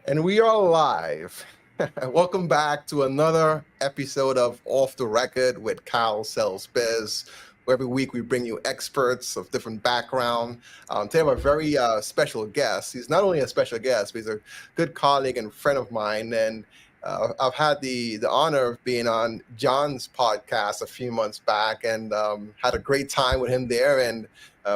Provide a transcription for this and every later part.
And we are live. Welcome back to another episode of Off the Record with Kyle Sells Biz, where every week we bring you experts of different background. Today we have a very special guest. He's not only a special guest, but he's a good colleague and friend of mine. And I've had the honor of being on John's podcast a few months back and had a great time with him there. And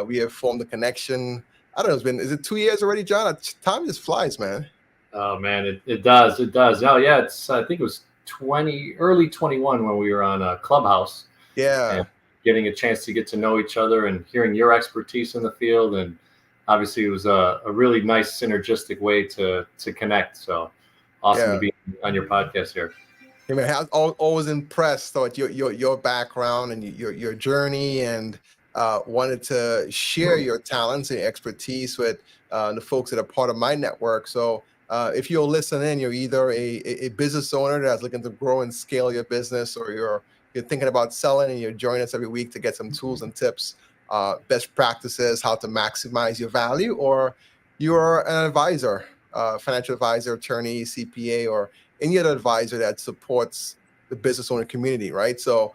we have formed a connection. I don't know, is it 2 years already, John? Time just flies, man. Oh man, it does. It does. Oh yeah, I think it was early 21 when we were on Clubhouse. Yeah. And getting a chance to get to know each other and hearing your expertise in the field. And obviously it was a really nice synergistic way to connect. So awesome to be on your podcast here. Yeah, man, I was always impressed with your background and your journey, and wanted to share your talents and expertise with the folks that are part of my network. So if you're listening, you're either a business owner that's looking to grow and scale your business, or you're thinking about selling and you're joining us every week to get some tools and tips, best practices, how to maximize your value, or you're an advisor, financial advisor, attorney, CPA, or any other advisor that supports the business owner community, right? So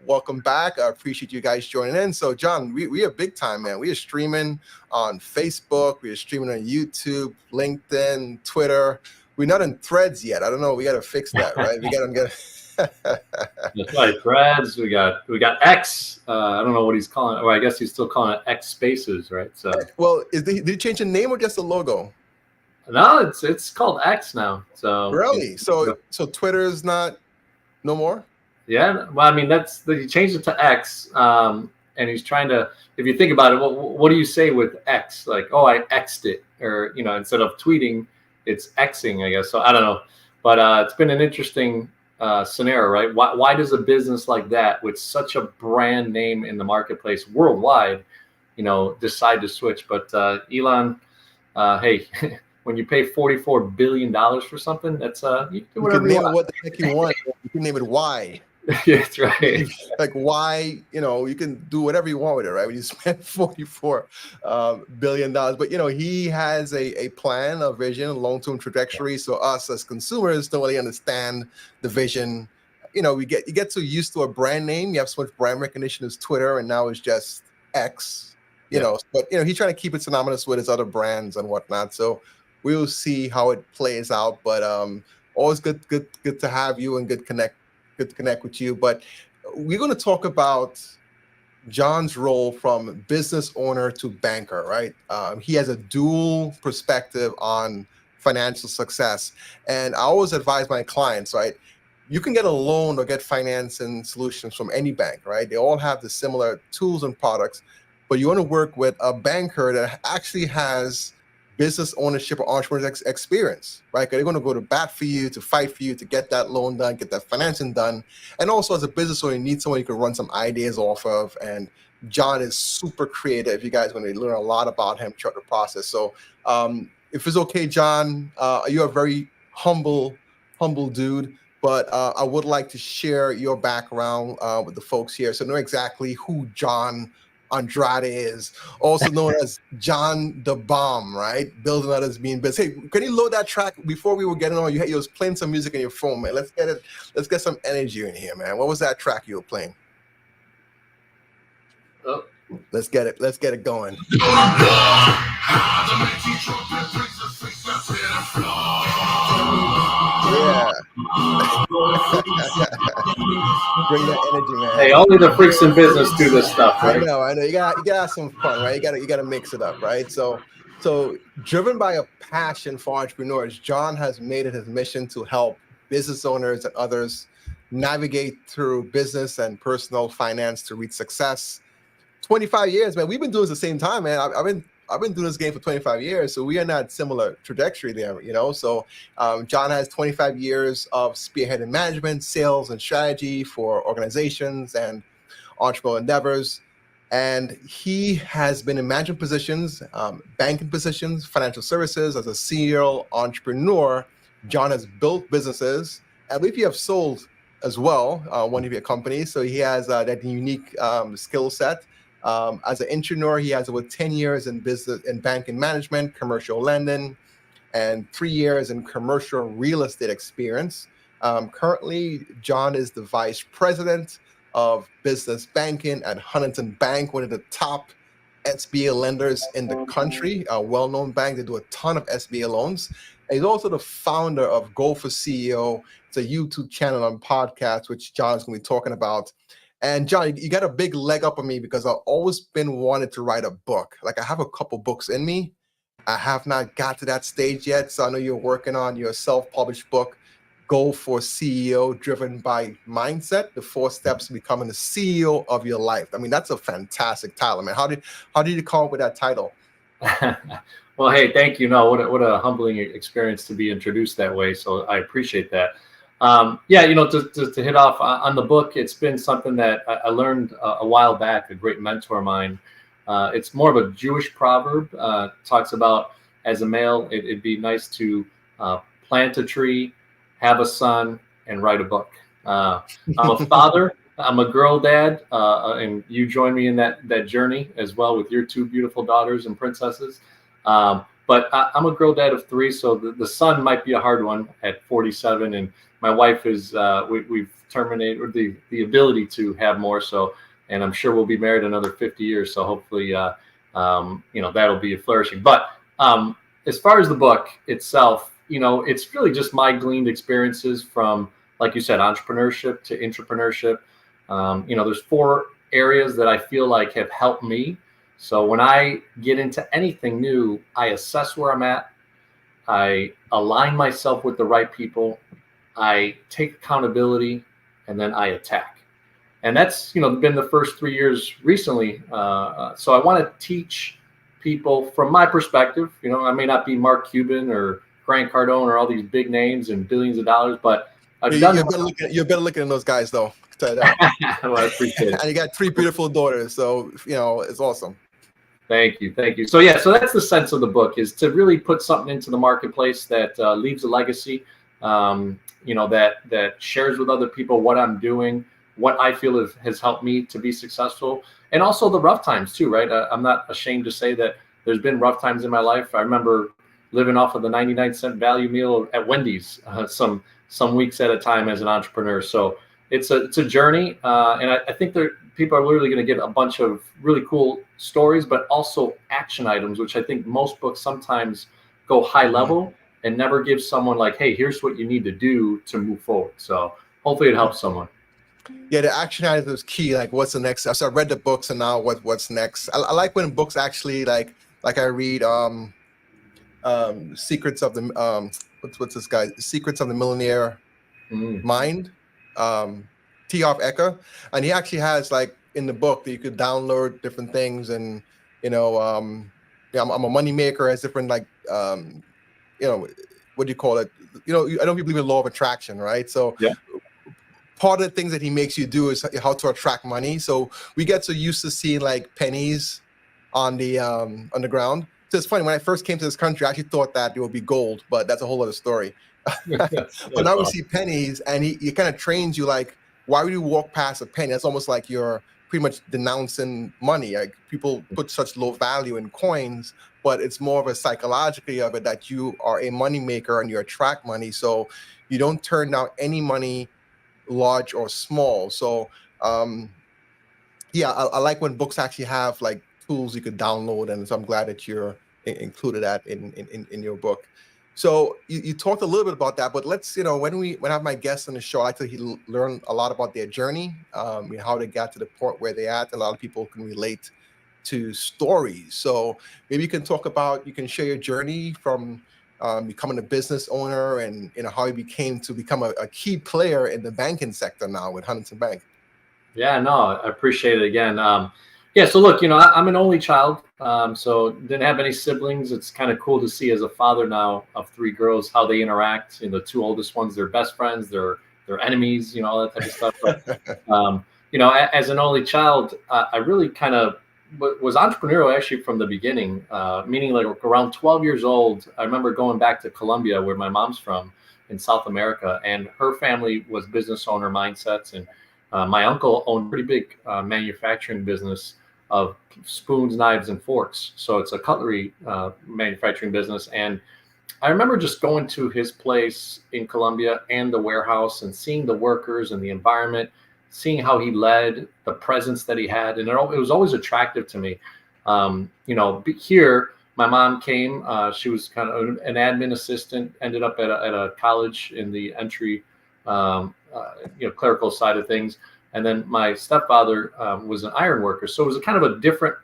welcome back. I appreciate you guys joining in. So John, we are big time, man. We are streaming on Facebook. We are streaming on YouTube, LinkedIn, Twitter. We're not in Threads yet. I don't know. We got to fix that, right? We got to get. That's right. Threads. We got X. I don't know what he's calling it. Or I guess he's still calling it X Spaces, right? So. Well, did he change the name or just the logo? No, it's called X now. So really, so Twitter's not no more. Yeah, well, I mean he changed it to X, and he's trying to. If you think about it, what do you say with X? Like, oh, I X'd it, or instead of tweeting, it's Xing, I guess. So I don't know, but it's been an interesting scenario, right? Why does a business like that, with such a brand name in the marketplace worldwide, decide to switch? But Elon, hey. When you pay $44 billion for something, that's you can do whatever you can name it what the heck you want. You can name it why. Yeah, that's right. Like why, you can do whatever you want with it, right? When you spend $44 billion, but he has a plan, a vision, a long-term trajectory. So us as consumers don't really understand the vision. You get so used to a brand name. You have so much brand recognition as Twitter, and now it's just X. But he's trying to keep it synonymous with his other brands and whatnot. So we'll see how it plays out, but always good to have you, and good to connect with you. But we're going to talk about John's role from business owner to banker, right? He has a dual perspective on financial success, and I always advise my clients, right? You can get a loan or get financing solutions from any bank, right? They all have the similar tools and products, but you want to work with a banker that actually has business ownership or entrepreneurship experience, right? They're going to go to bat for you, to fight for you, to get that loan done, get that financing done. And also as a business owner, you need someone you can run some ideas off of. And John is super creative. You guys are going to learn a lot about him throughout the process. So if it's okay, John, you're a very humble dude, but I would like to share your background with the folks here, so know exactly who John Andrade is, also known as John the Bomb, right? Building Others, Being Biz. Hey, can you load that track before we were getting on? You was playing some music on your phone, man. Let's get some energy in here, man. What was that track you were playing? Oh. Let's get it going. Yeah. Bring that energy, man. Hey, only the freaks in business do this stuff, right? I know. You gotta have some fun, right? You gotta mix it up, right? So driven by a passion for entrepreneurs, John has made it his mission to help business owners and others navigate through business and personal finance to reach success. 25 years, man. We've been doing this at the same time, man. I've been doing this game for 25 years, so we are not similar trajectory there, So John has 25 years of spearheading management, sales, and strategy for organizations and entrepreneurial endeavors. And he has been in management positions, banking positions, financial services. As a serial entrepreneur, John has built businesses. I believe you have sold as well, one of your companies. So he has that unique skill set. As an entrepreneur, he has over 10 years in business and banking management, commercial lending, and 3 years in commercial real estate experience. Currently, John is the vice president of business banking at Huntington Bank, one of the top SBA lenders in the country, a well-known bank. They do a ton of SBA loans. And he's also the founder of Go for CEO. It's a YouTube channel and podcast, which John's going to be talking about. And John, you got a big leg up on me because I've always been wanted to write a book. Like I have a couple books in me. I have not got to that stage yet. So I know you're working on your self-published book, Go for CEO, driven by mindset, the 4 steps to becoming the CEO of your life. I mean, that's a fantastic title, man. How did you come up with that title? Well, hey, thank you. No, what a humbling experience to be introduced that way. So I appreciate that. Yeah, to hit off on the book, it's been something that I learned a while back, a great mentor of mine. It's more of a Jewish proverb. Talks about, as a male, it'd be nice to plant a tree, have a son, and write a book. I'm a father. I'm a girl dad, and you join me in that journey as well with your 2 beautiful daughters and princesses. But I'm a girl dad of 3, so the son might be a hard one at 47, and my wife is we've terminated the ability to have more. So, and I'm sure we'll be married another 50 years. So hopefully, that'll be flourishing. But as far as the book itself, it's really just my gleaned experiences from, like you said, entrepreneurship to intrapreneurship. There's 4 areas that I feel like have helped me. So when I get into anything new, I assess where I'm at. I align myself with the right people. I take accountability, and then I attack. And that's, been the first 3 years recently. So I want to teach people from my perspective. I may not be Mark Cuban or Grant Cardone or all these big names and billions of dollars, but I've done. You're better looking than those guys, though. Well, I appreciate it. And you got 3 beautiful daughters, so it's awesome. Thank you. So yeah, so that's the sense of the book, is to really put something into the marketplace that leaves a legacy. That shares with other people what I'm doing, what I feel has helped me to be successful, and also the rough times too, right? I'm not ashamed to say that there's been rough times in my life. I remember living off of the 99-cent value meal at Wendy's some weeks at a time as an entrepreneur. So it's a journey, and I think people are literally going to get a bunch of really cool stories, but also action items, which I think most books sometimes go high level and never give someone like, hey, here's what you need to do to move forward. So hopefully it helps someone. Yeah, the action item is key. Like, what's the next? So I read the books, and now what's next? I like when books actually like I read Secrets of the what's this guy? Secrets of the Millionaire Mind, T. Harv Eker, and he actually has, like, in the book that you could download different things, and I'm a money maker, has different, like, what do you call it? I don't know if you believe in law of attraction, right? So yeah. Part of the things that he makes you do is how to attract money. So we get so used to seeing like pennies on the ground. So it's funny, when I first came to this country, I actually thought that it would be gold, but that's a whole other story. But now we see pennies, and he kind of trains you, like, why would you walk past a penny? That's almost like you're pretty much denouncing money. Like, people put such low value in coins, but it's more of a psychologically of it that you are a money maker and you attract money. So you don't turn down any money, large or small. So I like when books actually have like tools you could download, and so I'm glad that you're included that in your book. So you talked a little bit about that, but let's, when I have my guests on the show, I like to learn a lot about their journey, how they got to the point where they're at. A lot of people can relate to stories. So maybe you can share your journey from becoming a business owner, and how you became a key player in the banking sector now with Huntington Bank. Yeah, no, I appreciate it again. So look, I'm an only child, so didn't have any siblings. It's kind of cool to see as a father now of 3 girls how they interact. The 2 oldest ones, they're best friends, they're enemies, all that type of stuff. But as an only child, I really kind of was entrepreneurial actually from the beginning, meaning like around 12 years old. I remember going back to Colombia, where my mom's from, in South America, and her family was business owner mindsets, and my uncle owned a pretty big manufacturing business of spoons, knives, and forks. So it's a cutlery manufacturing business. And I remember just going to his place in Colombia and the warehouse and seeing the workers and the environment, seeing how he led, the presence that he had, and it was always attractive to me. Here, my mom came. She was kind of an admin assistant. Ended up at a college in the entry, clerical side of things. And then my stepfather was an iron worker, so it was a kind of a different,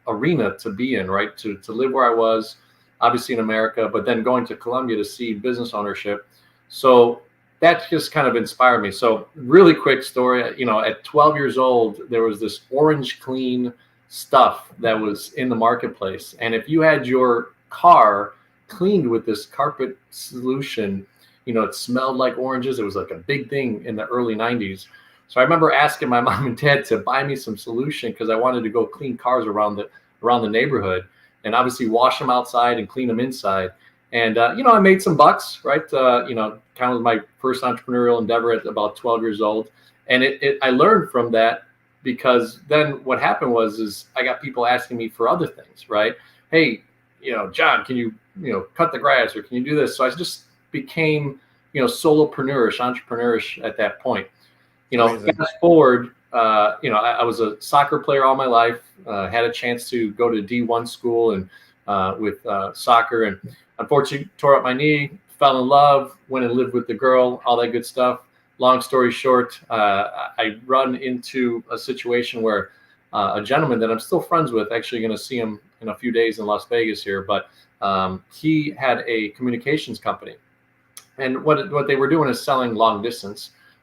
arena to be in, right? To live where I was, obviously in America, but then going to Colombia to see business ownership. So that just kind of inspired me. So really quick story, at 12 years old, there was this Orange Clean stuff that was in the marketplace. And if you had your car cleaned with this carpet solution, it smelled like oranges. It was like a big thing in the early 90s. So I remember asking my mom and dad to buy me some solution because I wanted to go clean cars around the neighborhood, and obviously wash them outside and clean them inside. And I made some bucks, right? Kind of my first entrepreneurial endeavor at about 12 years old, and I learned from that, because then what happened was I got people asking me for other things, right? Hey, John, can you cut the grass, or can you do this? So I just became solopreneur-ish, entrepreneurish at that point. Fast forward, I was a soccer player all my life, had a chance to go to D1 school and with soccer, and unfortunately tore up my knee, fell in love, went and lived with the girl, all that good stuff. Long story short, I run into a situation where a gentleman that I'm still friends with, actually going to see him in a few days in Las Vegas here, but he had a communications company. And what they were doing is selling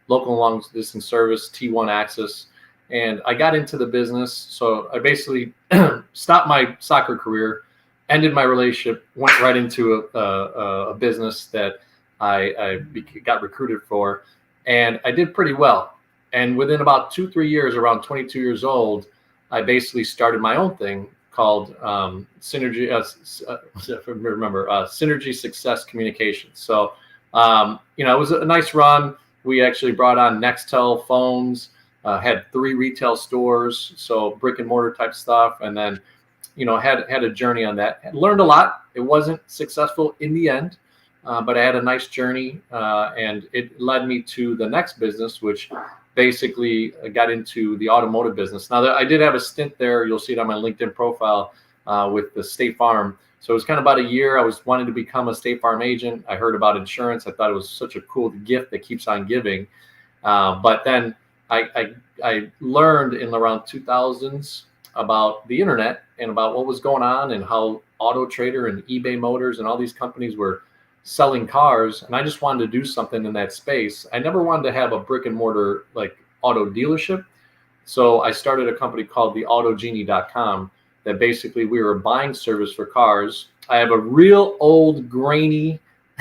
local long distance service, T1 access. And I got into the business. So I basically stopped my soccer career, ended my relationship, went right into a business that I got recruited for. And I did pretty well. And within about 2-3 years, around 22 years old, I basically started my own thing called Synergy. Synergy Success Communications. So it was a nice run. We actually brought on Nextel phones, had 3 retail stores, so brick and mortar type stuff, and then, had a journey on that. Learned a lot. It wasn't successful in the end, but I had a nice journey, and it led me to the next business, which basically got into the automotive business. Now, I did have a stint there. You'll see it on my LinkedIn profile with the State Farm. So it was kind of about a year. I was wanting to become a State Farm agent. I heard about insurance. I thought it was such a cool gift that keeps on giving. But then I learned in around 2000s about the internet and about what was going on, and how Auto Trader and eBay Motors and all these companies were selling cars. And I just wanted to do something in that space. I never wanted to have a brick and mortar like auto dealership. So I started a company called the AutoGenie.com, that basically we were a buying service for cars. I have a real old grainy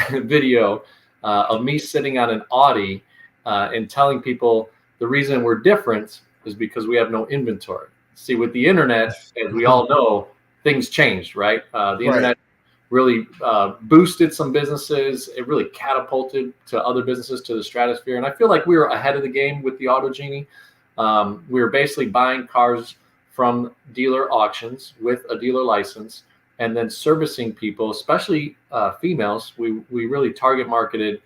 video of me sitting on an Audi and telling people the reason we're different is because we have no inventory. See, with the internet, as we all know, things changed, right? The internet really boosted some businesses. It really catapulted to other businesses to the stratosphere. And I feel like we were ahead of the game with the AutoGenie. We were basically buying cars from dealer auctions with a dealer license, and then servicing people, especially females. We really target marketed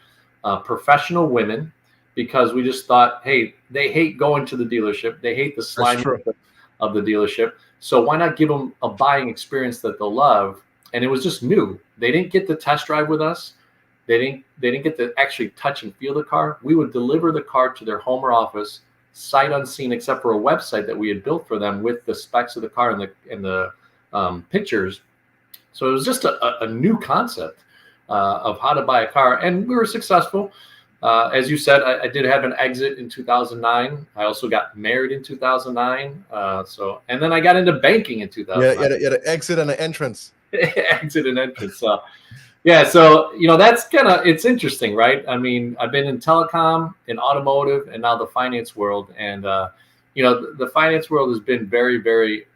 professional women, because we just thought, hey, they hate going to the dealership. They hate the slime of the dealership. So why not give them a buying experience that they'll love? And it was just new. They didn't get the test drive with us. They didn't get to actually touch and feel the car. We would deliver the car to their home or office, sight unseen, except for a website that we had built for them with the specs of the car and the pictures. So it was just a new concept of how to buy a car, and we were successful. As you said, I did have an exit in 2009. I also got married in 2009. And then I got into banking in 2009. Yeah, you had an exit and an entrance. Exit and entrance. Yeah, so that's it's interesting, right? I mean, I've been in telecom, in automotive, and now the finance world. And the finance world has been very, very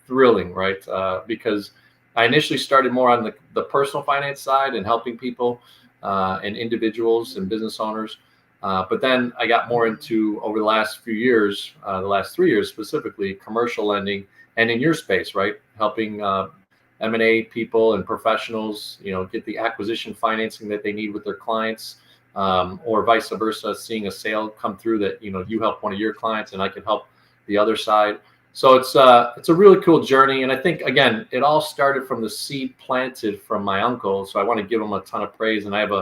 thrilling, right? Because I initially started more on the personal finance side and helping people and individuals and business owners. But then I got more into, over the last few years, the last 3 years specifically, commercial lending, and in your space, right? Helping M&A people and professionals, get the acquisition financing that they need with their clients, or vice versa, seeing a sale come through that, you help one of your clients and I can help the other side. So it's a really cool journey. And I think, again, it all started from the seed planted from my uncle. So I want to give him a ton of praise. And I have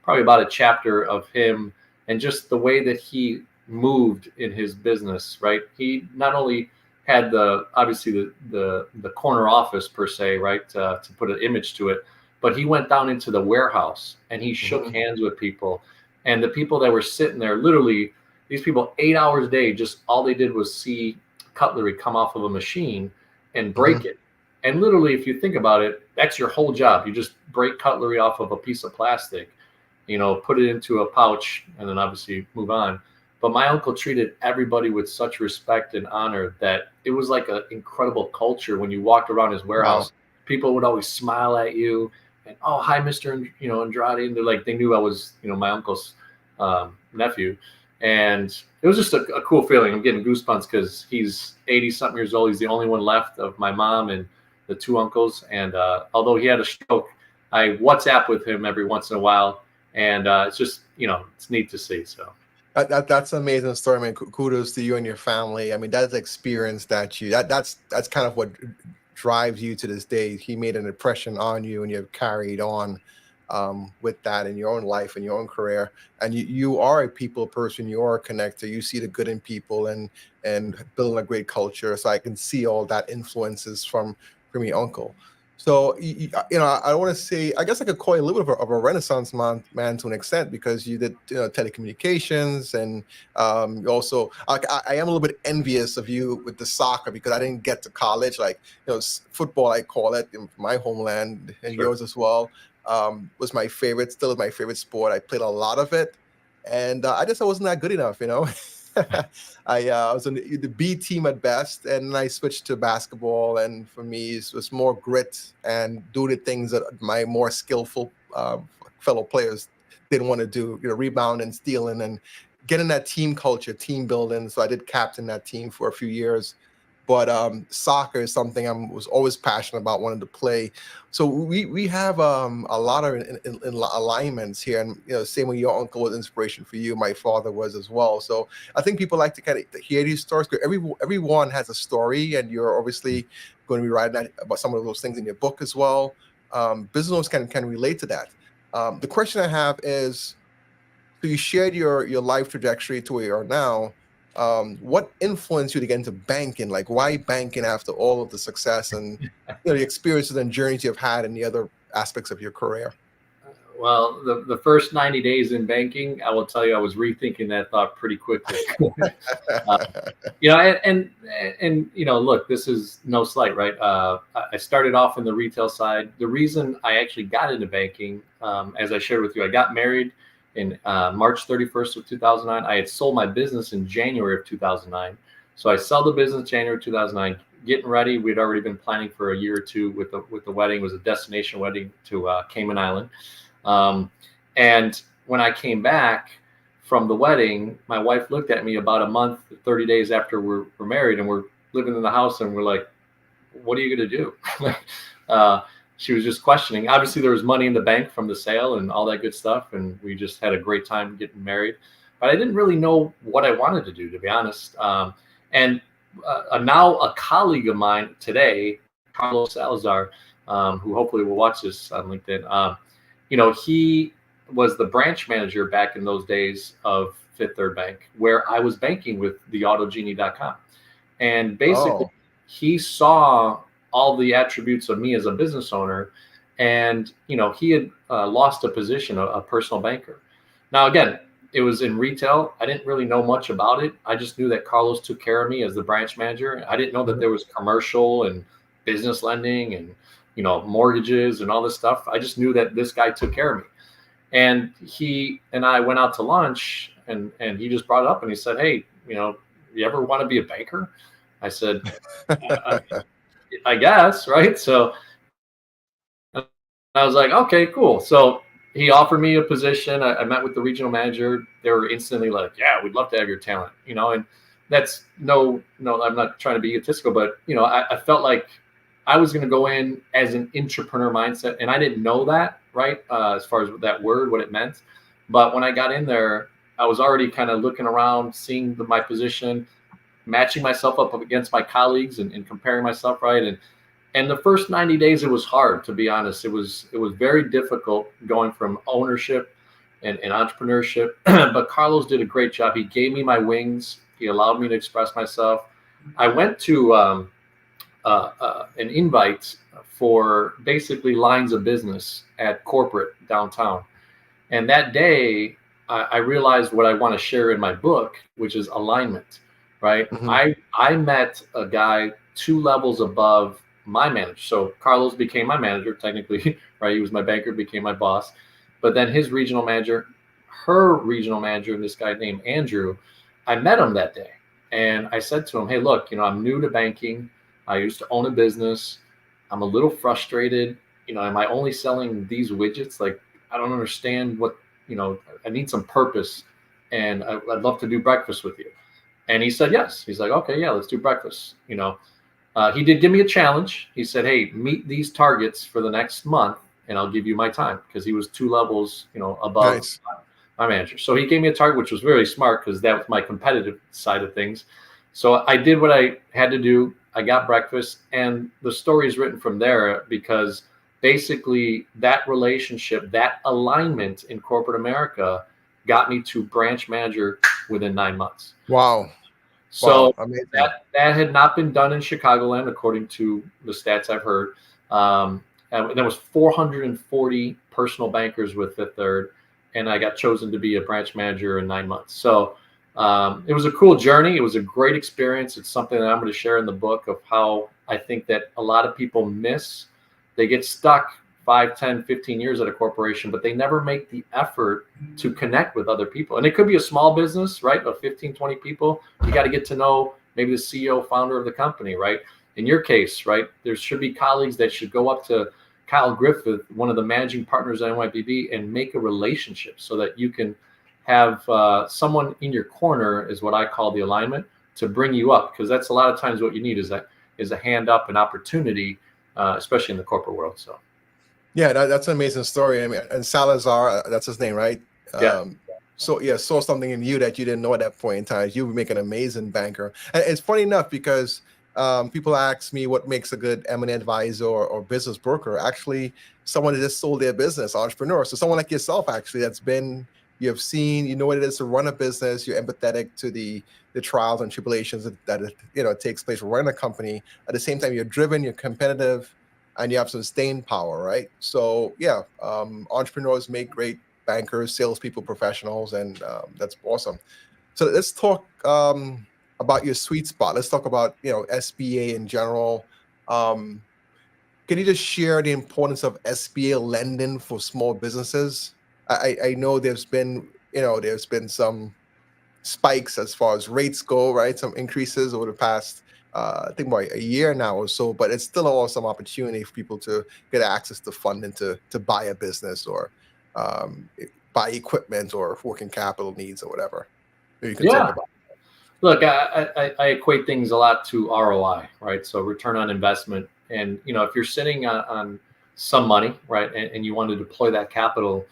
probably about a chapter of him and just the way that he moved in his business, right? He not only had obviously the corner office per se, right? To put an image to it, but he went down into the warehouse and he shook hands with people, and the people that were sitting there, literally these people 8 hours a day, just all they did was see cutlery come off of a machine and break it. And literally, if you think about it, that's your whole job. You just break cutlery off of a piece of plastic, put it into a pouch, and then obviously move on. But my uncle treated everybody with such respect and honor that it was like an incredible culture. When you walked around his warehouse, people would always smile at you and, oh, hi, Mr. Andrade. And they're like, they knew I was, my uncle's nephew. And it was just a cool feeling. I'm getting goosebumps because he's 80-something years old. He's the only one left of my mom and the two uncles. And although he had a stroke, I WhatsApp with him every once in a while. And it's just, it's neat to see. So. That's an amazing story, man. Kudos to you and your family. I mean, that's experience that's kind of what drives you to this day. He made an impression on you, and you've carried on with that in your own life and your own career. And you are a people person. You are a connector. You see the good in people and building a great culture. So I can see all that influences from your uncle. So, I want to say, I guess I could call you a little bit of a Renaissance man to an extent, because you did telecommunications, and you also, I am a little bit envious of you with the soccer, because I didn't get to college, like, football, I call it, in my homeland, and yours as well, was my favorite, still is my favorite sport. I played a lot of it, and I wasn't that good enough, I was on the B team at best, and I switched to basketball. And for me, it was more grit and do the things that my more skillful fellow players didn't want to do, rebounding, stealing, and getting that team culture, team building. So I did captain that team for a few years. But soccer is something I was always passionate about, wanting to play. So we have a lot of alignments here, and same way your uncle was inspiration for you, my father was as well. So I think people like to kind of hear these stories, because everyone has a story, and you're obviously going to be writing about some of those things in your book as well. Business owners can relate to that. The question I have is, so you shared your life trajectory to where you are now. What influenced you to get into banking? Like, why banking after all of the success and the experiences and journeys you've had in the other aspects of your career? Well, the first 90 days in banking, I will tell you, I was rethinking that thought pretty quickly. Look, this is no slight, right? I started off in the retail side. The reason I actually got into banking, as I shared with you, I got married in March 31st of 2009. I had sold my business in January of 2009. So I sold the business January 2009, getting ready. We'd already been planning for a year or two with the wedding. It was a destination wedding to Cayman Island. And when I came back from the wedding, my wife looked at me about a month, 30 days after we're married, and we're living in the house, and we're like, what are you going to do? She was just questioning. Obviously, there was money in the bank from the sale and all that good stuff, and we just had a great time getting married. But I didn't really know what I wanted to do, to be honest. Now a colleague of mine today, Carlos Salazar, who hopefully will watch this on LinkedIn, he was the branch manager back in those days of Fifth Third Bank, where I was banking with the AutoGenie.com. And basically, he saw all the attributes of me as a business owner. And, he had lost a position, a personal banker. Now, again, it was in retail. I didn't really know much about it. I just knew that Carlos took care of me as the branch manager. I didn't know that there was commercial and business lending and, mortgages and all this stuff. I just knew that this guy took care of me. And he and I went out to lunch, and he just brought it up, and he said, hey, you ever want to be a banker? I said, I guess, right? So I was like, okay, cool. So he offered me a position. I met with the regional manager. They were instantly like, yeah, we'd love to have your talent, and that's no, I'm not trying to be egotistical, but, I felt like I was going to go in as an entrepreneur mindset, and I didn't know that, right? As far as that word, what it meant. But when I got in there, I was already kind of looking around, seeing my position, matching myself up against my colleagues and comparing myself, right? And the first 90 days, it was hard, to be honest. It was very difficult going from ownership and entrepreneurship. But Carlos did a great job. He gave me my wings. He allowed me to express myself. I went to an invite for basically lines of business at corporate downtown. And that day, I realized what I want to share in my book, which is alignment, right? Mhm. I met a guy 2 levels above my manager. So Carlos became my manager, technically, right? He was my banker, became my boss. But then his regional manager, her regional manager, this guy named Andrew, I met him that day. And I said to him, hey, look, I'm new to banking. I used to own a business. I'm a little frustrated. Am I only selling these widgets? Like, I don't understand I need some purpose, and I'd love to do breakfast with you. And he said, yes. He's like, okay, yeah, let's do breakfast. He did give me a challenge. He said, hey, meet these targets for the next month and I'll give you my time, because he was 2 levels, above Nice. my manager. So he gave me a target, which was very smart because that was my competitive side of things. So I did what I had to do. I got breakfast, and the story is written from there, because basically that relationship, that alignment in corporate America got me to branch manager within 9 months. Wow. So Wow. Amazing. that had not been done in Chicagoland, according to the stats I've heard. And there was 440 personal bankers with Fifth Third, and I got chosen to be a branch manager in 9 months. So it was a cool journey. It was a great experience. It's something that I'm going to share in the book of how I think that a lot of people miss. They get stuck 5, 10, 15 years at a corporation, but they never make the effort to connect with other people. And it could be a small business, right? Of 15, 20 people. You got to get to know maybe the CEO, founder of the company, right? In your case, right? There should be colleagues that should go up to Kyle Griffith, one of the managing partners at NYPB, and make a relationship so that you can have someone in your corner, is what I call the alignment, to bring you up. Because that's a lot of times what you need is a hand up, an opportunity, especially in the corporate world. So. Yeah, that's an amazing story. I mean, and Salazar, that's his name, right? Yeah. Saw something in you that you didn't know at that point in time. You would make an amazing banker. And it's funny enough because people ask me what makes a good M&A advisor or business broker. Actually, someone that just sold their business, entrepreneur. So someone like yourself, actually, you have seen, you know what it is to run a business. You're empathetic to the trials and tribulations that takes place for running a company. At the same time, you're driven, you're competitive, and you have some staying power, right? So yeah, entrepreneurs make great bankers, salespeople, professionals, and that's awesome. So let's talk about your sweet spot. Let's talk about SBA in general. Can you just share the importance of SBA lending for small businesses? I know there's been some spikes as far as rates go, right? Some increases over the past I think about a year now or so, but it's still awesome opportunity for people to get access to funding to buy a business or buy equipment or working capital needs or whatever. Maybe you can talk about. Look, I equate things a lot to ROI, right? So return on investment. And, if you're sitting on some money, right, and you want to deploy that capital,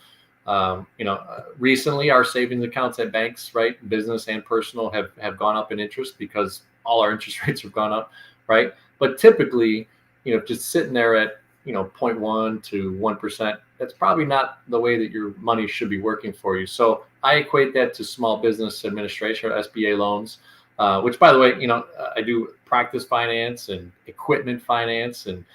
recently our savings accounts at banks, right, business and personal, have gone up in interest because all our interest rates have gone up, right? But typically, just sitting there at 0.1 to 1%, that's probably not the way that your money should be working for you. So I equate that to small business administration, or SBA loans, which, by the way, I do practice finance and equipment finance and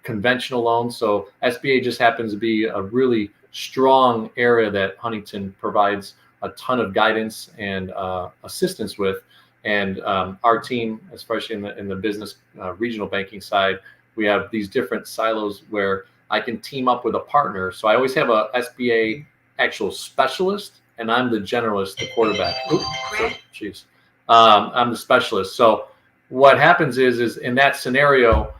conventional loans. So SBA just happens to be a really strong area that Huntington provides a ton of guidance and assistance with. And our team, especially in the business regional banking side, we have these different silos where I can team up with a partner. So I always have a SBA actual specialist, and I'm the generalist, the quarterback. Jeez. I'm the specialist. So what happens is in that scenario,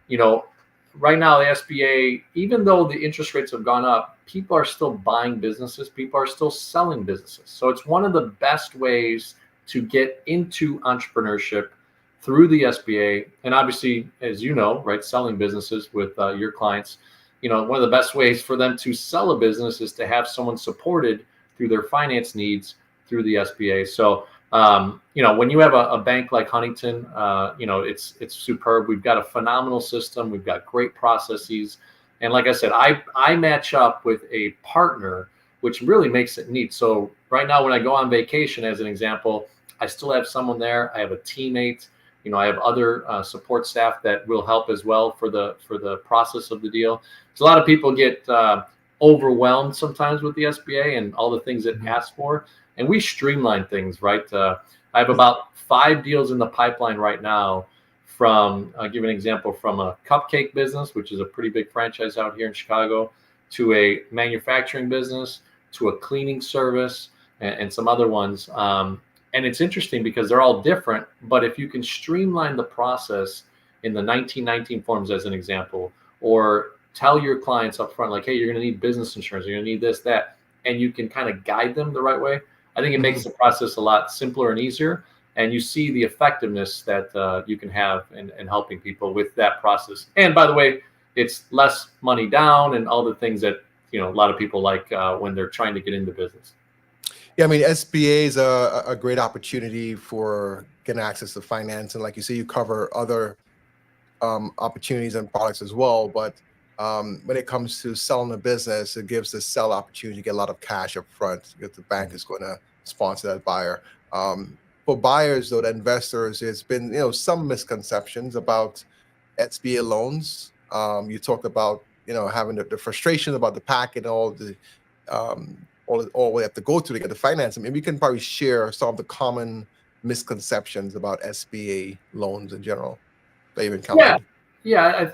right now the SBA, even though the interest rates have gone up, people are still buying businesses. People are still selling businesses. So it's one of the best ways to get into entrepreneurship through the SBA. And obviously, as you know, right, selling businesses with your clients, one of the best ways for them to sell a business is to have someone supported through their finance needs through the SBA. So, when you have a bank like Huntington, it's superb. We've got a phenomenal system. We've got great processes. And like I said, I match up with a partner, which really makes it neat. So right now, when I go on vacation, as an example, I still have someone there. I have a teammate. I have other support staff that will help as well for the process of the deal. So a lot of people get overwhelmed sometimes with the SBA and all the things it asks for, and we streamline things, right? I have about 5 deals in the pipeline right now. I'll give an example, from a cupcake business, which is a pretty big franchise out here in Chicago, to a manufacturing business, to a cleaning service, and some other ones. And it's interesting because they're all different, but if you can streamline the process in the 1919 forms, as an example, or tell your clients up front, like, hey, you're going to need business insurance, you're going to need this, that, and you can kind of guide them the right way, I think it makes the process a lot simpler and easier. And you see the effectiveness that you can have in helping people with that process. And by the way, it's less money down and all the things that a lot of people like when they're trying to get into business. Yeah, I mean, SBA is a great opportunity for getting access to finance, and like you say, you cover other opportunities and products as well. But when it comes to selling a business, it gives the seller opportunity to get a lot of cash up front because the bank is going to sponsor that buyer. For buyers, though, the investors, there's been some misconceptions about SBA loans. You talked about having the frustration about the packet and all the all we have to go through to get the financing. Maybe you can probably share some of the common misconceptions about SBA loans in general that you've encountered. Yeah. I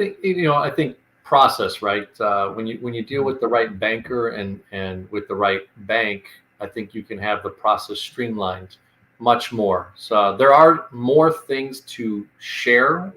think process, right? When you deal with the right banker and with the right bank, I think you can have the process streamlined much more. So there are more things to share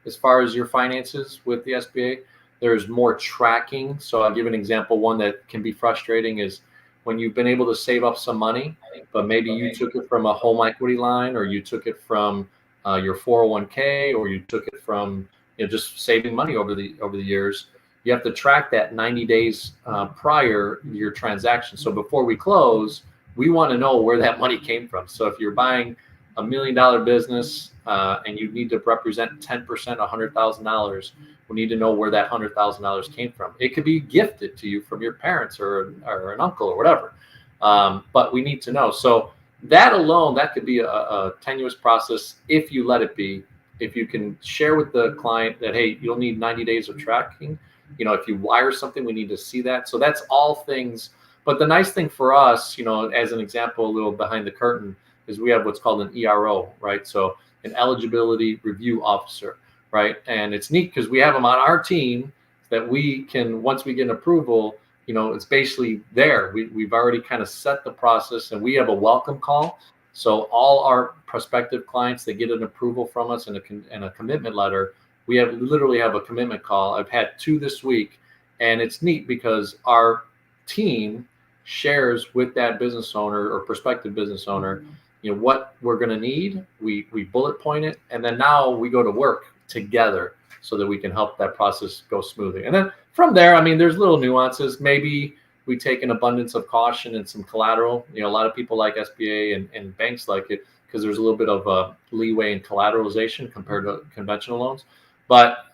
as far as your finances with the SBA. There's more tracking. So I'll give an example. One that can be frustrating is when you've been able to save up some money, but maybe you took it from a home equity line, or you took it from your 401k, or you took it from just saving money over the years. You have to track that 90 days prior to your transaction. So before we close, we want to know where that money came from. So if you're buying $1 million business and you need to represent 10%, $100,000, we need to know where that $100,000 came from. It could be gifted to you from your parents or an uncle or whatever, but we need to know. So that alone, that could be a tenuous process if you let it be. If you can share with the client that, hey, you'll need 90 days of tracking. If you wire something, we need to see that. So that's all things. But the nice thing for us, as an example, a little behind the curtain, is we have what's called an ERO, right? So an eligibility review officer, right? And it's neat because we have them on our team that we can, once we get an approval, it's basically there. We've already kind of set the process, and we have a welcome call. So all our prospective clients, they get an approval from us and a commitment letter. We literally have a commitment call. I've had 2 this week, and it's neat because our team shares with that business owner or prospective business owner, what we're going to need. We bullet point it, and then now we go to work together so that we can help that process go smoothly. And then from there, I mean, there's little nuances. Maybe we take an abundance of caution and some collateral. A lot of people like SBA and banks like it because there's a little bit of a leeway in collateralization compared to conventional loans. But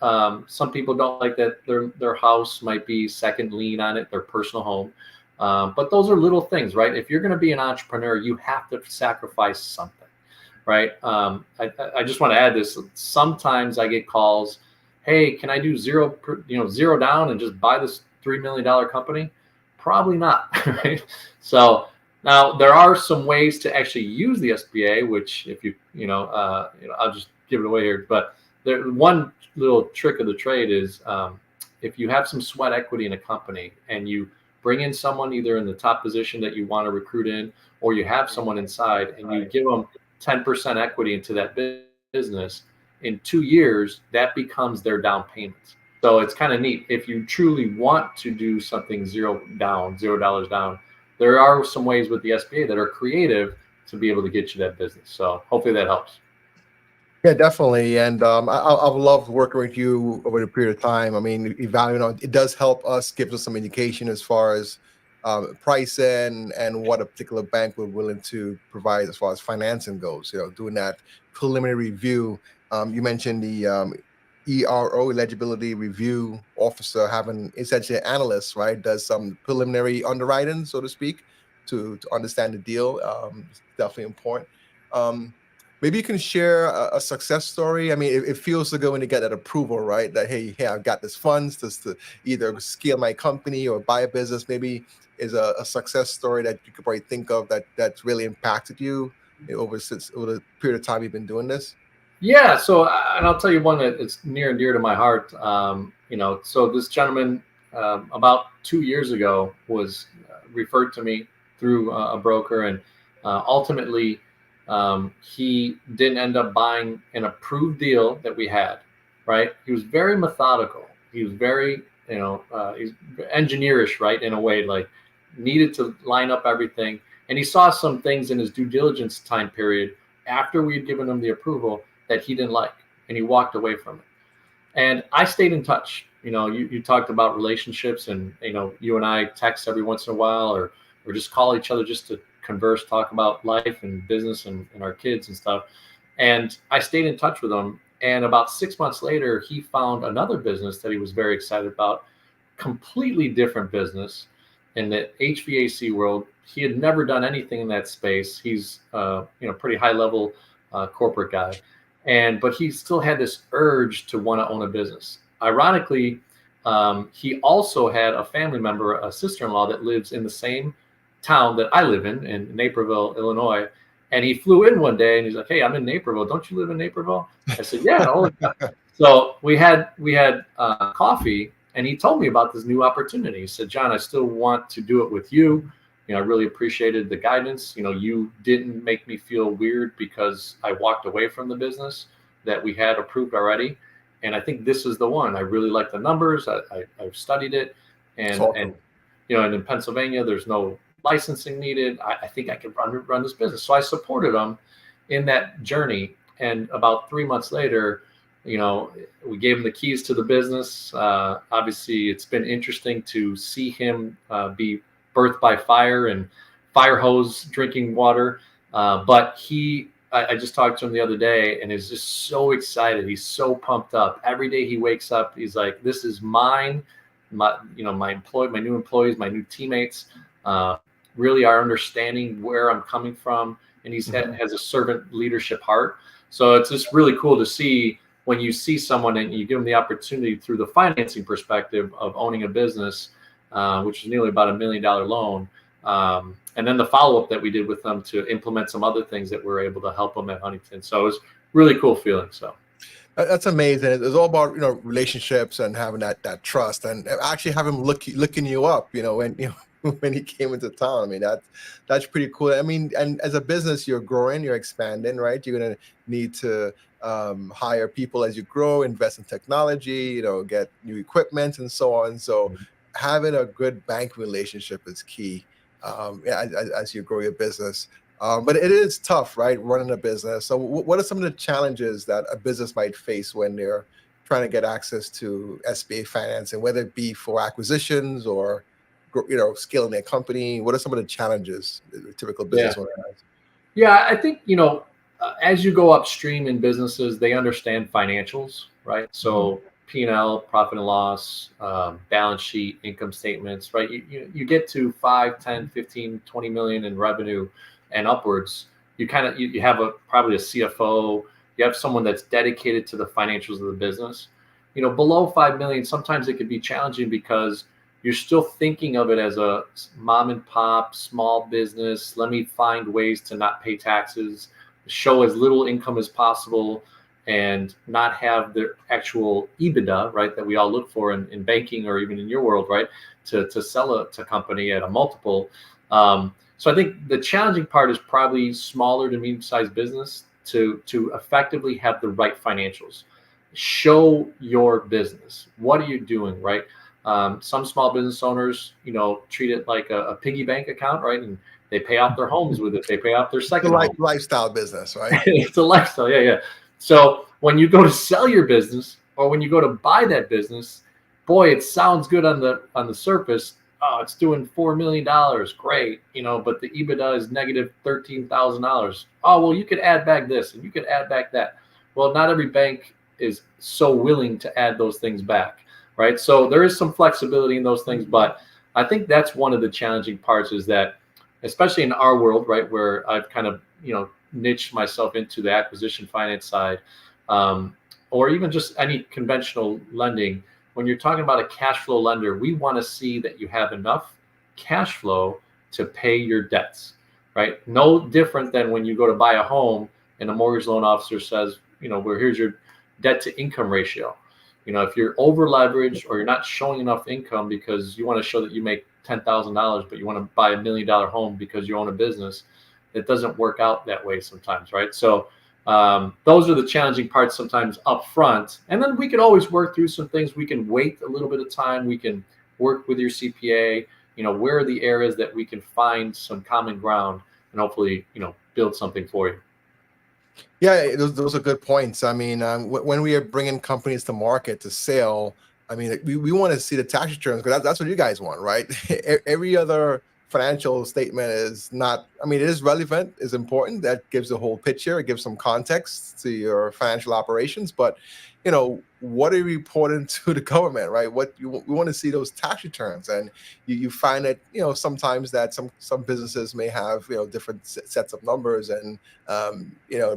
some people don't like that their house might be second lien on it, their personal home. But those are little things, right? If you're going to be an entrepreneur, you have to sacrifice something, right? I just want to add this. Sometimes I get calls, hey, can I do zero down and just buy this $3 million company? Probably not, right? So now there are some ways to actually use the SBA, which if I'll just give it away here. But one little trick of the trade is if you have some sweat equity in a company and you bring in someone either in the top position that you want to recruit in, or you have someone inside and you give them 10% equity into that business, in 2 years, that becomes their down payment. So it's kind of neat. If you truly want to do something $0 down, there are some ways with the SBA that are creative to be able to get you that business. So hopefully that helps. Yeah, definitely. And I've loved working with you over the period of time. I mean, evaluating it does help us, gives us some indication as far as pricing and what a particular bank we're willing to provide as far as financing goes. Doing that preliminary review. You mentioned the ERO, eligibility review officer, having essentially an analyst, right, does some preliminary underwriting, so to speak, to understand the deal. It's definitely important. Um, Maybe you can share a success story. I mean, it feels so good when you get that approval, right? That hey, I've got this funds just to either scale my company or buy a business. Maybe is a success story that you could probably think of that's really impacted you over the period of time you've been doing this. Yeah. So, and I'll tell you one that is near and dear to my heart. So this gentleman about 2 years ago was referred to me through a broker, and ultimately he didn't end up buying an approved deal that we had. Right. He was very methodical. He was very, he's engineerish, right, in a way, like needed to line up everything. And he saw some things in his due diligence time period after we had given him the approval that he didn't like, and he walked away from it. And I stayed in touch. You talked about relationships, and you and I text every once in a while, or just call each other just to converse, talk about life and business and our kids and stuff. And I stayed in touch with him. And about 6 months later, he found another business that he was very excited about, completely different business in the HVAC world. He had never done anything in that space. He's pretty high level corporate guy, but he still had this urge to want to own a business. Ironically, he also had a family member, a sister-in-law, that lives in the same town that I live in Naperville, Illinois. And he flew in one day and he's like, "Hey, I'm in Naperville. Don't you live in Naperville?" I said, "Yeah." So we had coffee, and he told me about this new opportunity. He said, "John, I still want to do it with you. I really appreciated the guidance. You didn't make me feel weird because I walked away from the business that we had approved already. And I think this is the one. I really like the numbers. I've studied it, and Awesome. and in Pennsylvania, there's no licensing needed. I think I can run this business." So I supported him in that journey. And about 3 months later, we gave him the keys to the business. Obviously, it's been interesting to see him be birth by fire and fire hose drinking water. But I just talked to him the other day, and is just so excited. He's so pumped up. Every day he wakes up, he's like, "This is mine." My new employees, my new teammates, really are understanding where I'm coming from. And has a servant leadership heart. So it's just really cool to see when you see someone and you give them the opportunity through the financing perspective of owning a business, which is nearly about $1 million loan. And then the follow-up that we did with them to implement some other things that we're able to help them at Huntington. So it was really cool feeling. So That's amazing. It's all about relationships and having that trust, and actually have him looking you up. When when he came into town. I mean, that's pretty cool. I mean, and as a business, you're growing, you're expanding, right? You're gonna need to hire people as you grow, invest in technology, get new equipment and so on. So having a good bank relationship is key as you grow your business. But it is tough, right? Running a business. So what are some of the challenges that a business might face when they're trying to get access to SBA financing, whether it be for acquisitions or scaling their company? What are some of the challenges a typical business owner has? Yeah, I think as you go upstream in businesses, they understand financials, right? So P&L, profit and loss, balance sheet, income statements, right? You get to 5, 10, 15, 20 million in revenue and upwards. You have probably a CFO. You have someone that's dedicated to the financials of the business. Below 5 million, sometimes it could be challenging because you're still thinking of it as a mom and pop small business. Let me find ways to not pay taxes, show as little income as possible, and not have the actual EBITDA, right, that we all look for in banking or even in your world, right, to sell a company at a multiple. So I think the challenging part is probably smaller to medium-sized business to effectively have the right financials. Show your business. What are you doing, right? Some small business owners, treat it like a piggy bank account, right? And they pay off their homes with it. They pay off their second home. Lifestyle business, right? It's a lifestyle. Yeah. So when you go to sell your business or when you go to buy that business, boy, it sounds good on the surface. Oh, it's doing $4 million, great, but the EBITDA is negative $13,000. Oh, well, you could add back this and you could add back that. Well, not every bank is so willing to add those things back, right? So there is some flexibility in those things, but I think that's one of the challenging parts is that, especially in our world, right, where I've kind of niche myself into the acquisition finance side, or even just any conventional lending. When you're talking about a cash flow lender, we want to see that you have enough cash flow to pay your debts, right? No different than when you go to buy a home and a mortgage loan officer says, well, here's your debt to income ratio. If you're over leveraged or you're not showing enough income because you want to show that you make $10,000, but you want to buy $1 million home because you own a business, it doesn't work out that way sometimes, right? So those are the challenging parts sometimes up front. And then we can always work through some things. We can wait a little bit of time. We can work with your CPA, where are the areas that we can find some common ground and hopefully, build something for you. Yeah, those are good points. I mean, when we are bringing companies to market to sell, I mean, we want to see the tax returns because that's what you guys want, right? Every other financial statement is not, I mean, it is relevant, is important. That gives the whole picture. It gives some context to your financial operations. But, what are you reporting to the government, right? We want to see those tax returns. And you find that, sometimes that some businesses may have, different sets of numbers and,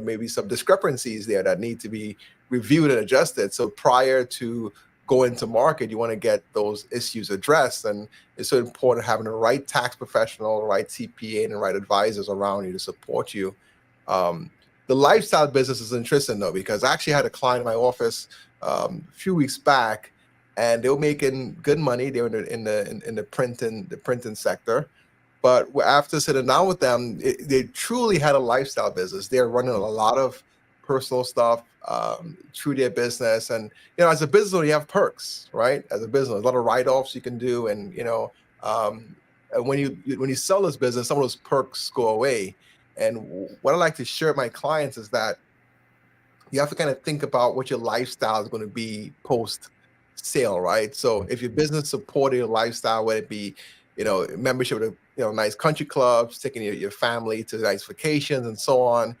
maybe some discrepancies there that need to be reviewed and adjusted. So prior to going to market, you want to get those issues addressed. And it's so important having the right tax professional, the right CPA, and the right advisors around you to support you. The lifestyle business is interesting though, because I actually had a client in my office a few weeks back, and they were making good money. They were in the printing sector. But after sitting down with them, they truly had a lifestyle business. They're running a lot of personal stuff through their business. And, as a business owner, you have perks, right? As a business, a lot of write-offs you can do. And, when you sell this business, some of those perks go away. And what I like to share with my clients is that you have to kind of think about what your lifestyle is going to be post sale, right? So if your business supported your lifestyle, whether it be, membership to, nice country clubs, taking your family to nice vacations and so on,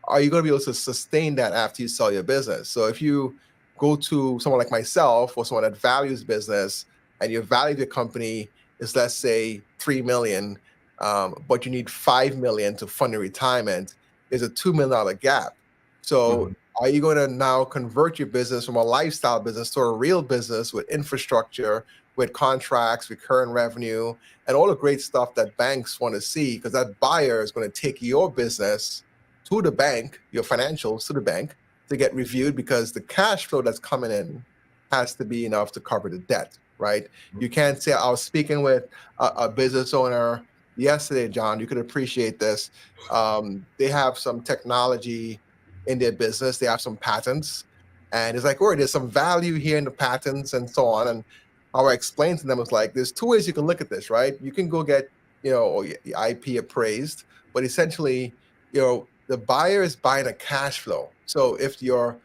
are you going to be able to sustain that after you sell your business? So if you go to someone like myself or someone that values business and your value of your company is, let's say, 3 million, but you need 5 million to fund your retirement, there's a $2 million gap. So are you going to now convert your business from a lifestyle business to a real business with infrastructure, with contracts, recurring revenue, and all the great stuff that banks want to see? Because that buyer is going to take your business to the bank, your financials to the bank, to get reviewed, because the cash flow that's coming in has to be enough to cover the debt, right? You can't say, I was speaking with a business owner yesterday, John, you could appreciate this. They have some technology in their business. They have some patents. And it's like, oh, there's some value here in the patents and so on. And how I explained to them was like, there's two ways you can look at this, right? You can go get, your IP appraised, but essentially, the buyer is buying a cash flow. So if your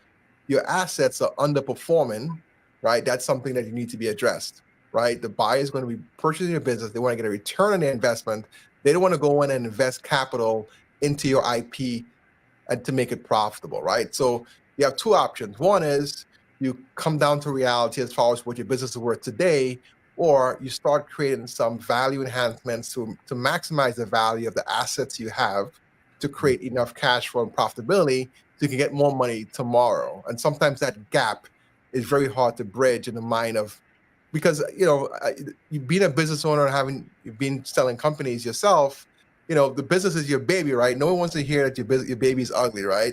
assets are underperforming, right, that's something that you need to be addressed, right? The buyer is going to be purchasing your business. They want to get a return on their investment. They don't want to go in and invest capital into your IP and to make it profitable, right? So you have two options. One is you come down to reality as far as what your business is worth today, or you start creating some value enhancements to maximize the value of the assets you have to create enough cash flow and profitability so you can get more money tomorrow. And sometimes that gap is very hard to bridge in the mind of, because, being a business owner and you've been selling companies yourself, the business is your baby, right? No one wants to hear that your baby's ugly, right?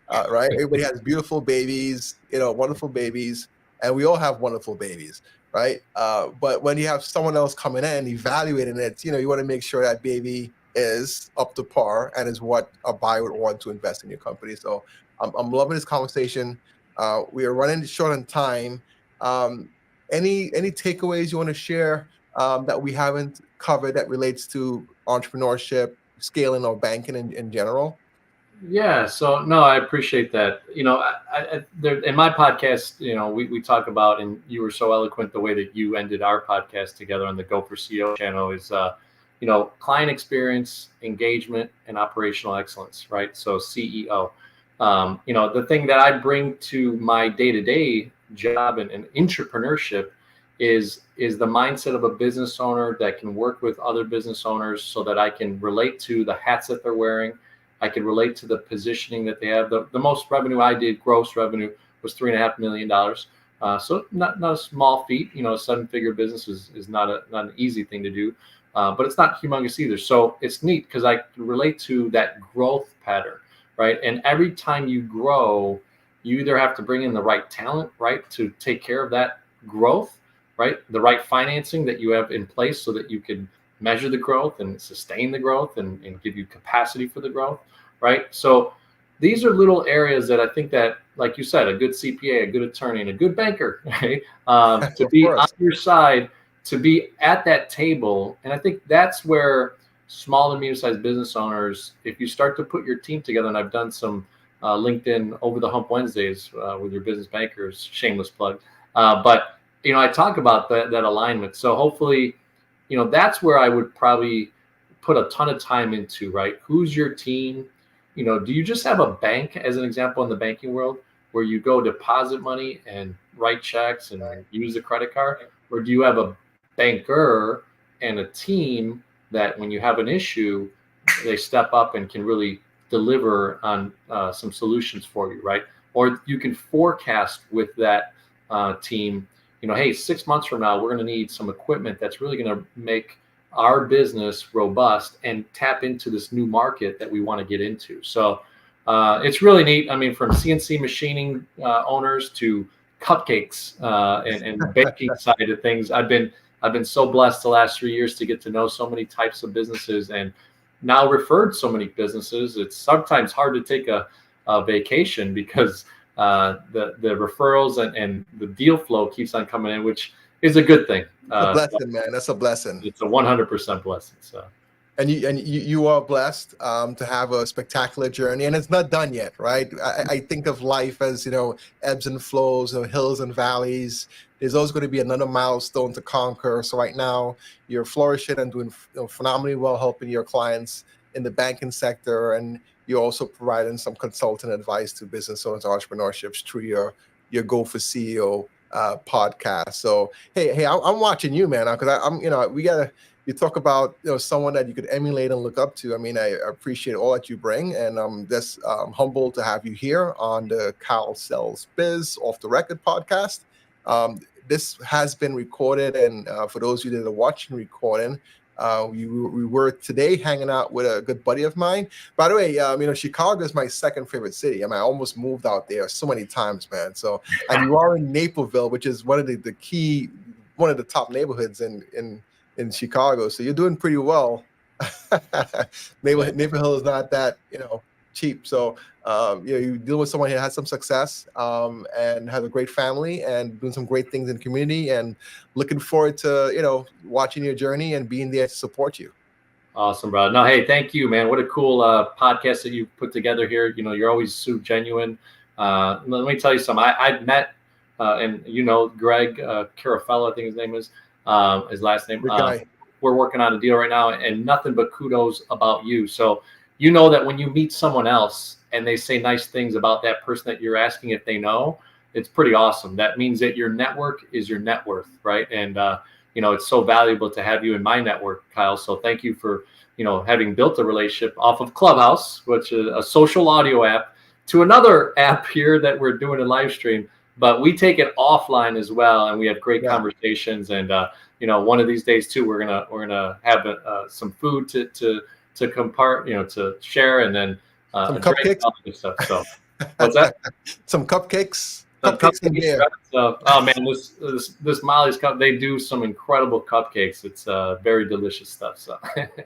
Right? Everybody has beautiful babies, wonderful babies, and we all have wonderful babies, right? But when you have someone else coming in evaluating it, you want to make sure that baby is up to par and is what a buyer would want to invest in your company. So I'm loving this conversation. We are running short on time. Any takeaways you want to share that we haven't covered that relates to entrepreneurship, scaling, or banking in general? Yeah, so no, I appreciate that. There, in my podcast, we talk about, and you were so eloquent the way that you ended our podcast together on the Go for CEO channel is, client experience, engagement, and operational excellence, right? So CEO. The thing that I bring to my day-to-day job and entrepreneurship is the mindset of a business owner that can work with other business owners so that I can relate to the hats that they're wearing. I can relate to the positioning that they have. The most revenue I did, gross revenue, was $3.5 million. So not a small feat. A 7-figure business is not an easy thing to do, but it's not humongous either. So it's neat because I can relate to that growth pattern, right? And every time you grow, you either have to bring in the right talent, right, to take care of that growth, right, the right financing that you have in place so that you can measure the growth and sustain the growth and give you capacity for the growth, right? So these are little areas that I think that, like you said, a good CPA, a good attorney, and a good banker, right, to Of be on course. your side, to be at that table. And I think that's where small and medium-sized business owners, if you start to put your team together, and I've done some LinkedIn Over the Hump Wednesdays with your business bankers, shameless plug, but I talk about that alignment. So hopefully, that's where I would probably put a ton of time into, right? Who's your team? Do you just have a bank, as an example, in the banking world, where you go deposit money and write checks and use a credit card? Or do you have a banker and a team that when you have an issue, they step up and can really deliver on some solutions for you, right? Or you can forecast with that team, hey, 6 months from now, we're going to need some equipment that's really going to make our business robust and tap into this new market that we want to get into. So it's really neat. I mean, from CNC machining owners to cupcakes and baking side of things, I've been so blessed the last 3 years to get to know so many types of businesses and now referred so many businesses. It's sometimes hard to take a vacation because the referrals and the deal flow keeps on coming in, which is a good thing. It's a So blessing, man. That's a blessing. it's a 100% blessing. So And you are blessed to have a spectacular journey, and it's not done yet, right? I think of life as ebbs and flows, hills and valleys. There's always going to be another milestone to conquer. So right now, you're flourishing and doing phenomenally well, helping your clients in the banking sector, and you're also providing some consultant advice to business owners, entrepreneurships through your Go for CEO podcast. So hey, I'm watching you, man, because I'm we gotta. You talk about someone that you could emulate and look up to. I mean, I appreciate all that you bring, and I'm just humbled to have you here on the Kyle Sells Biz Off the Record podcast. This has been recorded, and for those of you that are watching recording, we were today hanging out with a good buddy of mine. By the way, Chicago is my second favorite city. I mean, I almost moved out there so many times, man. So, and you are in Naperville, which is one of the top neighborhoods in Chicago. So you're doing pretty well. Naperville is not that cheap. So you deal with someone who has some success and has a great family and doing some great things in the community, and looking forward to watching your journey and being there to support you. awesome, bro. No, hey, thank you, man. What a cool podcast that you put together here. You're always so genuine. Let me tell you something. I've met and Greg Carafello, I think his name is. His last name. Good guy. We're working on a deal right now, and nothing but kudos about you. So that when you meet someone else and they say nice things about that person that you're asking if they know, it's pretty awesome. That means that your network is your net worth, right? And it's so valuable to have you in my network, Kyle. So thank you for having built a relationship off of Clubhouse, which is a social audio app, to another app here that we're doing a live stream. But we take it offline as well, and we have great conversations. And one of these days too, we're gonna have some food to to share, and then some cupcakes, all that stuff. So what's that? Some cupcakes. Cupcakes and beer. So, oh man, this Molly's Cup, they do some incredible cupcakes. It's very delicious stuff. So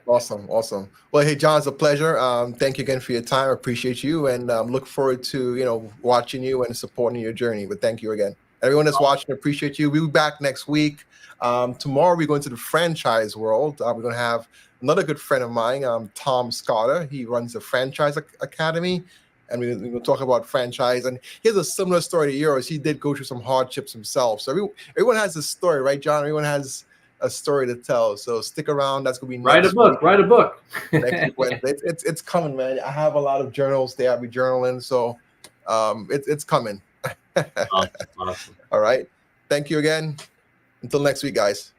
awesome. Well, hey, John, it's a pleasure. Thank you again for your time. I appreciate you, and look forward to watching you and supporting your journey. But thank you again. Everyone that's watching, appreciate you. We'll be back next week. Tomorrow we're going to the franchise world. We're going to have another good friend of mine, Tom Scotter. He runs the Franchise Academy, and we're going to talk about franchise. And he has a similar story to yours. He did go through some hardships himself. So everyone has a story, right, John? Everyone has a story to tell. So stick around. That's going to be next week. Write a book. Next week Wednesday. It's coming, man. I have a lot of journals there. I'll be journaling, so it's coming. Awesome. All right. Thank you again. Until next week, guys.